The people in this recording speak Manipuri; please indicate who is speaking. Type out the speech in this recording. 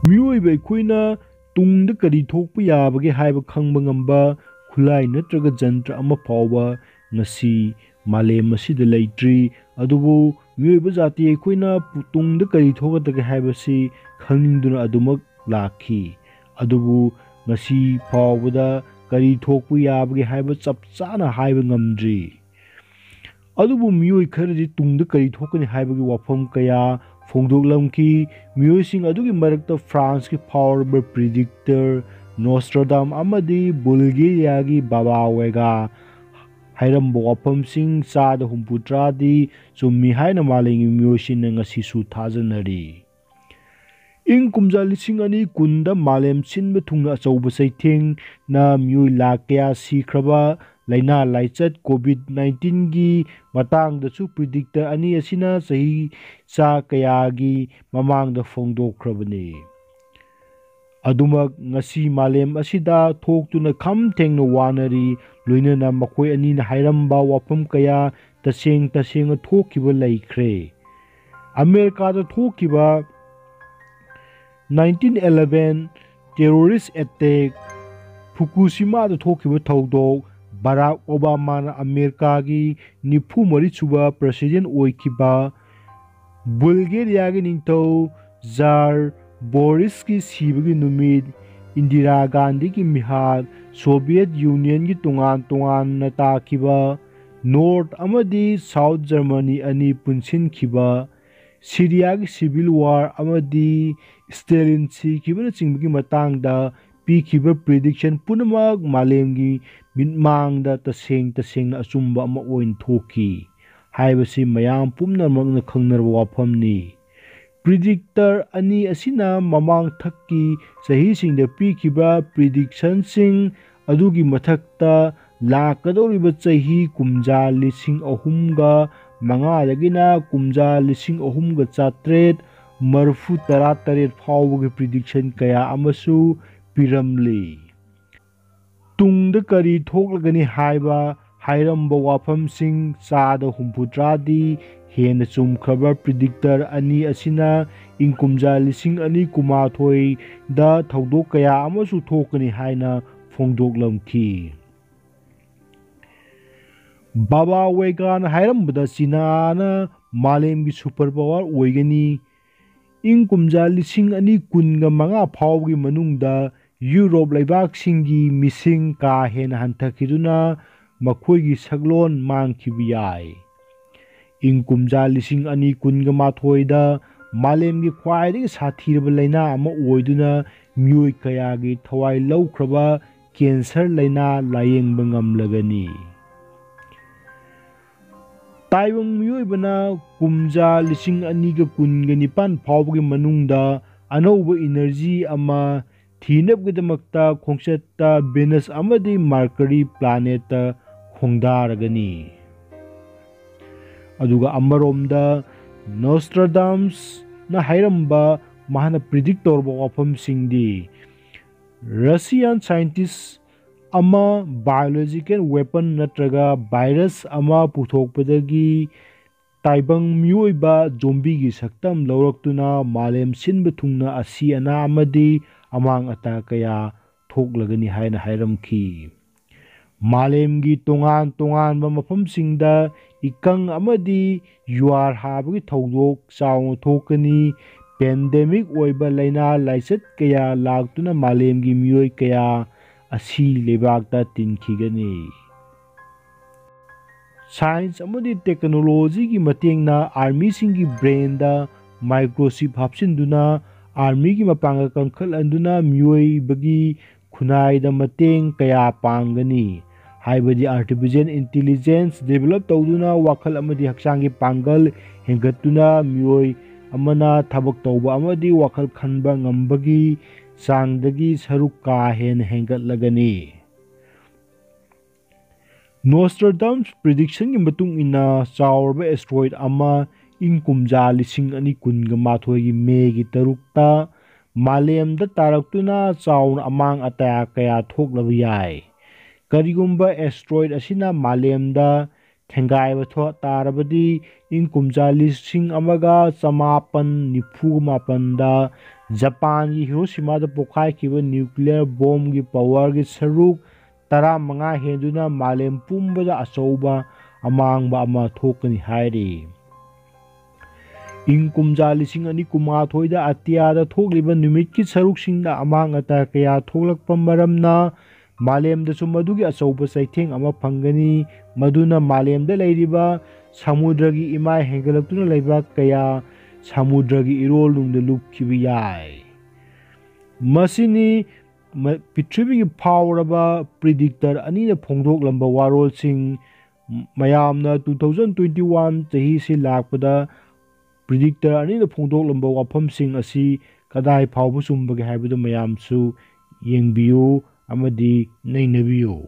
Speaker 1: ꯃꯤꯑꯣꯏꯕ ꯑꯩꯈꯣꯏꯅ ꯇꯨꯡꯗ ꯀꯔꯤ ꯊꯣꯛꯄ ꯌꯥꯕꯒꯦ ꯍꯥꯏꯕ ꯈꯪꯕ ꯉꯝꯕ ꯈꯨꯠꯂꯥꯏ ꯅꯠꯇ꯭ꯔꯒ ꯖꯟꯇ꯭ꯔ ꯑꯃ ꯐꯥꯎꯕ ꯉꯁꯤ ꯃꯥꯂꯦꯝ ꯑꯁꯤꯗ ꯂꯩꯇ꯭ꯔꯤ ꯑꯗꯨꯕꯨ ꯃꯤꯑꯣꯏꯕ ꯖꯥꯇꯤ ꯑꯩꯈꯣꯏꯅ ꯇꯨꯡꯗ ꯀꯔꯤ ꯊꯣꯛꯀꯗꯒꯦ ꯍꯥꯏꯕꯁꯤ ꯈꯪꯅꯤꯡꯗꯨꯅ ꯑꯗꯨꯃꯛ ꯂꯥꯛꯈꯤ ꯑꯗꯨꯕꯨ ꯉꯁꯤ ꯐꯥꯎꯕꯗ ꯀꯔꯤ ꯊꯣꯛꯄ ꯌꯥꯕꯒꯦ ꯍꯥꯏꯕ ꯆꯞ ꯆꯥꯅ ꯍꯥꯏꯕ ꯉꯝꯗ꯭ꯔꯤ ꯑꯗꯨꯕꯨ ꯃꯤꯑꯣꯏ ꯈꯔꯗꯤ ꯇꯨꯡꯗ ꯀꯔꯤ ꯊꯣꯛꯀꯅꯤ ꯍꯥꯏꯕꯒꯤ ꯋꯥꯐꯝ ꯀꯌꯥ ꯐꯣꯡꯗꯣꯛꯂꯝꯈꯤ ꯃꯤꯑꯣꯏꯁꯤꯡ ꯑꯗꯨꯒꯤ ꯃꯔꯛꯇ ꯐ꯭ꯔꯥꯟꯁꯀꯤ ꯐꯥꯎꯔꯕ ꯄ꯭ꯔꯤꯗꯤꯛꯇꯔ ꯅꯣꯁꯇ꯭ꯔꯗꯥꯝ ꯑꯃꯗꯤ ꯕꯨꯜꯒꯦꯔꯤꯌꯥꯒꯤ ꯕꯥꯕꯥ ꯋꯦꯒꯥ ꯍꯥꯏꯔꯝꯕ ꯋꯥꯐꯝꯁꯤꯡ 70%ꯗꯤ ꯆꯨꯝꯃꯤ ꯍꯥꯏꯅ ꯃꯥꯂꯦꯝꯒꯤ ꯃꯤꯑꯣꯏꯁꯤꯡꯅ ꯉꯁꯤꯁꯨ ꯊꯥꯖꯅꯔꯤ ꯏꯪ ꯀꯨꯝꯖꯥ 2010ꯗ ꯃꯥꯂꯦꯝ ꯁꯤꯟꯕ ꯊꯨꯡꯅ ꯑꯆꯧꯕ ꯆꯩꯊꯦꯡꯅ ꯃꯤꯑꯣꯏ ꯂꯥꯈ ꯀꯌꯥ ꯁꯤꯈ꯭ꯔꯕ ꯂꯩꯅꯥ ꯂꯥꯏꯆꯠ ꯀꯣꯚꯤꯗ-19ꯒꯤ ꯃꯇꯥꯡꯗꯁꯨ ꯄ꯭ꯔꯤꯗꯤꯛꯇꯔ ꯑꯅꯤ ꯑꯁꯤꯅ ꯆꯍꯤꯆꯥ ꯀꯌꯥꯒꯤ ꯃꯃꯥꯡꯗ ꯐꯣꯡꯗꯣꯛꯈ꯭ꯔꯕꯅꯤ ꯑꯗꯨꯃꯛ ꯉꯁꯤ ꯃꯥꯂꯦꯝ ꯑꯁꯤꯗ ꯊꯣꯛꯇꯨꯅ ꯈꯝ ꯊꯦꯡꯅ ꯋꯥꯅꯔꯤ ꯂꯣꯏꯅꯅ ꯃꯈꯣꯏ ꯑꯅꯤꯅ ꯍꯥꯏꯔꯝꯕ ꯋꯥꯐꯝ ꯀꯌꯥ ꯇꯁꯦꯡꯅ ꯊꯣꯛꯈꯤꯕ ꯂꯩꯈ꯭ꯔꯦ ꯑꯃꯦꯔꯤꯀꯥꯗ ꯊꯣꯛꯈꯤꯕ 1911 ꯇꯦꯔꯣꯔꯤꯁ ꯑꯦꯇꯦꯛ ꯐꯨꯀꯨꯁꯤꯃꯥꯗ ꯊꯣꯛꯈꯤꯕ ꯊꯧꯗꯣꯛ ꯕꯔꯥꯛ ꯑꯣꯕꯥꯃꯥꯅ ꯑꯃꯦꯔꯤꯀꯥꯒꯤ 94ꯁꯨꯕ ꯄ꯭ꯔꯁꯤꯗꯦꯟꯠ ꯑꯣꯏꯈꯤꯕ ꯕꯨꯜꯒꯦꯔꯤꯌꯥꯒꯤ ꯅꯤꯡꯊꯧ ꯖꯥꯔ ꯕꯣꯔꯤꯁꯀꯤ ꯁꯤꯕꯒꯤ ꯅꯨꯃꯤꯠ ꯏꯟꯗꯤꯔꯥ ꯒꯥꯟꯙꯤꯒꯤ ꯃꯤꯍꯥꯠ ꯁꯣꯚꯤꯌꯦꯠ ꯌꯨꯅꯤꯌꯟꯒꯤ ꯇꯣꯉꯥꯟ-ꯇꯣꯉꯥꯟꯅ ꯇꯥꯈꯤꯕ ꯅꯣꯔꯊ ꯑꯃꯗꯤ ꯁꯥꯎꯊ ꯖꯔꯃꯅꯤ ꯑꯅꯤ ꯄꯨꯟꯁꯤꯟꯈꯤꯕ ꯁꯤꯔꯤꯌꯥꯒꯤ ꯁꯤꯚꯤꯜ ꯋꯥꯔ ꯑꯃꯗꯤ ꯁ꯭ꯇꯦꯂꯤꯟ ꯁꯤꯈꯤꯕꯅꯆꯤꯡꯕꯒꯤ ꯃꯇꯥꯡꯗ ꯄꯤꯈꯤꯕ ꯄ꯭ꯔꯤꯗꯤꯛꯁꯟ ꯄꯨꯝꯅꯃꯛ ꯃꯥꯂꯦꯝꯒꯤ ꯃꯤꯠꯃꯥꯡꯗ ꯇꯁꯦꯡꯅ ꯑꯆꯨꯝꯕ ꯑꯃ ꯑꯣꯏꯅ ꯊꯣꯛꯈꯤ ꯍꯥꯏꯕꯁꯤ ꯃꯌꯥꯝ ꯄꯨꯝꯅꯃꯛꯅ ꯈꯪꯅꯔꯕ ꯋꯥꯐꯝꯅꯤ ꯄ꯭ꯔꯤꯗꯤꯛꯇꯔ ꯑꯅꯤ ꯑꯁꯤꯅ ꯃꯃꯥꯡꯊꯛꯀꯤ ꯆꯍꯤꯁꯤꯡꯗ ꯄꯤꯈꯤꯕ ꯄ꯭ꯔꯤꯗꯤꯛꯁꯟꯁꯤꯡ ꯑꯗꯨꯒꯤ ꯃꯊꯛꯇ ꯂꯥꯛꯀꯗꯧꯔꯤꯕ ꯆꯍꯤ ꯀꯨꯝꯖꯥ 2005ꯗꯒꯤꯅ ꯀꯨꯝꯖꯥ 2038 ꯐꯥꯎꯕꯒꯤ ꯄ꯭ꯔꯤꯗꯤꯛꯁꯟ ꯀꯌా ꯑꯃꯁꯨ ꯄꯤꯔꯝꯂꯤ ꯇꯨꯡꯗ ꯀꯔꯤ ꯊꯣꯛꯂꯒꯅꯤ ꯍꯥꯏꯕ ꯍꯥꯏꯔꯝꯕ ꯋꯥꯐꯝꯁꯤꯡ 70%ꯗꯤ ꯍꯦꯟꯅ ꯆꯨꯝꯈ꯭ꯔꯕ ꯄ꯭ꯔꯤꯗꯤꯛꯇꯔ ꯑꯅꯤ ꯑꯁꯤꯅ ꯏꯪ ꯀꯨꯝꯖꯥ 2012ꯗ ꯊꯧꯗꯣꯛ ꯀꯌꯥ ꯑꯃꯁꯨ ꯊꯣꯛꯀꯅꯤ ꯍꯥꯏꯅ ꯐꯣꯡꯗꯣꯛꯂꯝꯈꯤ ꯕꯥꯕꯥ ꯋꯦꯒꯥꯅ ꯍꯥꯏꯔꯝꯕꯗ ꯆꯤꯅꯥꯅ ꯃꯥꯂꯦꯝꯒꯤ ꯁꯨꯄꯔ ꯄꯥꯋꯔ ꯑꯣꯏꯒꯅꯤ ꯏꯪ ꯀꯨꯝꯖꯥ 2015 ꯐꯥꯎꯕꯒꯤ ꯃꯅꯨꯡꯗ ꯌꯨꯔꯣꯞ ꯂꯩꯕꯥꯛꯁꯤꯡꯒꯤ ꯃꯤꯁꯤꯡ ꯀꯥ ꯍꯦꯟꯅ ꯍꯟꯊꯈꯤꯗꯨꯅ ꯃꯈꯣꯏꯒꯤ ꯁꯛꯂꯣꯟ ꯃꯥꯡꯈꯤꯕ ꯌꯥꯏ ꯏꯪ ꯀꯨꯝꯖꯥ 2012ꯗ ꯃꯥꯂꯦꯝꯒꯤ ꯈ꯭ꯋꯥꯏꯗꯒꯤ ꯁꯥꯊꯤꯔꯕ ꯂꯩꯅꯥ ꯑꯃ ꯑꯣꯏꯗꯨꯅ ꯃꯤꯑꯣꯏ ꯀꯌꯥꯒꯤ ꯊꯋꯥꯏ ꯂꯧꯈ꯭ꯔꯕ ꯀꯦꯟꯁꯔ ꯂꯩꯅꯥ ꯂꯥꯌꯦꯡꯕ ꯉꯝꯂꯒꯅꯤ ꯇꯥꯏꯕꯪ ꯃꯤꯑꯣꯏꯕꯅ ꯀꯨꯝꯖꯥ 2019 ꯐꯥꯎꯕꯒꯤ ꯃꯅꯨꯡꯗ ꯑꯅꯧꯕ ꯏꯅꯔꯖꯤ ꯑꯃ ꯊꯤꯅꯕꯒꯤꯗꯃꯛꯇ ꯈꯣꯡꯆꯠꯇ ꯚꯦꯅꯁ ꯑꯃꯗꯤ ꯃꯥꯔꯀꯔꯤ ꯄ꯭ꯂꯥꯅꯦꯠꯇ ꯈꯣꯡꯗꯥꯔꯒꯅꯤ ꯑꯗꯨꯒ ꯑꯃꯔꯣꯝꯗ ꯅꯣꯁꯇ꯭ꯔꯥꯗꯥꯃꯁꯅ ꯍꯥꯏꯔꯝꯕ ꯃꯍꯥꯛꯅ ꯄ꯭ꯔꯤꯗꯤꯛ ꯇꯧꯔꯕ ꯋꯥꯐꯝꯁꯤꯡꯗꯤ ꯔꯁꯤꯌꯥꯟ ꯁꯥꯏꯟꯇꯤꯁ ꯑꯃ ꯕꯥꯏꯑꯣꯂꯣꯖꯤꯀꯦꯜ ꯋꯦꯄꯟ ꯅꯠꯇ꯭ꯔꯒ ꯚꯥꯏꯔꯁ ꯑꯃ ꯄꯨꯊꯣꯛꯄꯗꯒꯤ ꯇꯥꯏꯕꯪ ꯃꯤꯑꯣꯏꯕ ꯖꯣꯝꯕꯤꯒꯤ ꯁꯛꯇꯝ ꯂꯧꯔꯛꯇꯨꯅ ꯃꯥꯂꯦꯝ ꯁꯤꯟꯕ ꯊꯨꯡꯅ ꯑꯁꯤ ꯑꯅꯥ ꯑꯃꯗꯤ ꯑꯃꯥꯡ ꯑꯇꯥ ꯀꯌా ꯊꯣꯛꯂꯒꯅꯤ ꯍꯥꯏꯅ ꯍꯥꯏꯔꯝꯈꯤ ꯃꯥꯂꯦꯝꯒꯤ ꯇꯣꯉꯥꯟ-ꯇꯣꯉꯥꯟꯕ ꯃꯐꯝꯁꯤꯡꯗ ꯏꯀꯪ ꯑꯃꯗꯤ ꯌꯨꯋꯥꯔ ꯍꯥꯕꯒꯤ ꯊꯧꯗꯣꯛ ꯆꯥꯎꯅ ꯊꯣꯛꯀꯅꯤ ꯄꯦꯟꯗꯦꯃꯤꯛ ꯑꯣꯏꯕ ꯂꯩꯅꯥ ꯂꯥꯏꯆꯠ ꯀꯌꯥ ꯂꯥꯛꯇꯨꯅ ꯃꯥꯂꯦꯝꯒꯤ ꯃꯤꯑꯣꯏ ꯀꯌꯥ ꯑꯁꯤ ꯂꯩꯕꯥꯛꯇ ꯇꯤꯟꯈꯤꯒꯅꯤ ꯁꯥꯏꯟꯁ ꯑꯃꯗꯤ ꯇꯦꯛꯅꯣꯂꯣꯖꯤꯒꯤ ꯃꯇꯦꯡꯅ ꯑꯥꯔꯃꯤꯁꯤꯡꯒꯤ ꯕ꯭ꯔꯦꯟꯗ ꯃꯥꯏꯀ꯭ꯔꯣꯆꯤꯞ ꯍꯥꯞꯆꯤꯟꯗꯨꯅ ꯑꯥꯔꯃꯤꯒꯤ ꯃꯄꯥꯡꯒꯜ ꯀꯟꯈꯠꯍꯟꯗꯨꯅ ꯃꯤꯑꯣꯏꯕꯒꯤ ꯈꯨꯟꯅꯥꯏꯗ ꯃꯇꯦꯡꯀꯌా ꯄꯥꯡꯒꯅꯤ ꯍꯥꯏꯕꯗꯤ ꯑꯥꯔꯇꯤꯐꯤꯁꯤꯑꯦꯜ ꯏꯟꯇꯤꯂꯤꯖꯦꯟꯁ ꯗꯤꯕꯦꯂꯞ ꯇꯧꯗꯨꯅ ꯋꯥꯈꯜ ꯑꯃꯗꯤ ꯍꯛꯆꯥꯡꯒꯤ ꯄꯥꯡꯒꯜ ꯍꯦꯟꯒꯠꯇꯨꯅ ꯃꯤꯑꯣꯏ ꯑꯃꯅ ꯊꯕꯛ ꯇꯧꯕ ꯑꯃꯗꯤ ꯋꯥꯈꯜ ꯈꯟꯕ ꯉꯝꯕꯒꯤ ꯆꯥꯡꯗꯒꯤ ꯁꯔꯨꯛ ꯀꯥ ꯍꯦꯟꯅ ꯍꯦꯟꯒꯠꯂꯒꯅꯤ ꯅꯣꯁꯇ꯭ꯔꯥꯗꯥꯃꯁ ꯄ꯭ꯔꯤꯗꯤꯛꯁꯟꯒꯤ ꯃꯇꯨꯡ ꯏꯟꯅ ꯆꯥꯎꯔꯕ ꯑꯦꯁꯇ꯭ꯔꯣꯏꯗ ꯑꯃ ꯏꯪ ꯀꯨꯝꯖꯥ 2019ꯒꯤ ꯃꯦꯒꯤ 6ꯇ ꯃꯥꯂꯦꯝꯗ ꯇꯥꯔꯛꯇꯨꯅ ꯆꯥꯎꯅ ꯑꯃꯥꯡ ꯑꯇꯥ ꯀꯌా ꯊꯣꯛꯂꯕ ꯌꯥꯏ ꯀꯔꯤꯒꯨꯝꯕ ꯑꯦꯁꯇ꯭ꯔꯣꯏꯗ ꯑꯁꯤꯅ ꯃꯥꯂꯦꯝꯗ ꯊꯦꯡꯒꯥꯏꯕ ꯇꯥꯔꯕꯗꯤ ꯏꯪ ꯀꯨꯝꯖꯥ 1997ꯗ Japan ki Hiroshima da pokhai kiba nuclear bomb ki power ki saruk 15 henduna malem pumbada achouba amangba ama thokani hairi. Kumja lising ani kumathoida atiyada thokliba numit ki saruksingda amang ata kaya thoklakpa maramna malemdasu madugi achouba saitheng ama phangani maduna malemda leiriba samudragi imai hengalaktuna leiba kaya samudragi irol nungda lupkibi yai. Masini Prithibigi phaoraba predictor anina phongdoklamba warolsing mayamna 2021 chahi si lakpada predictor anina phongdoklamba wafamsing asi kadai phawba chumbage haibadu mayamsu yengbiyu amadi nainabiyu.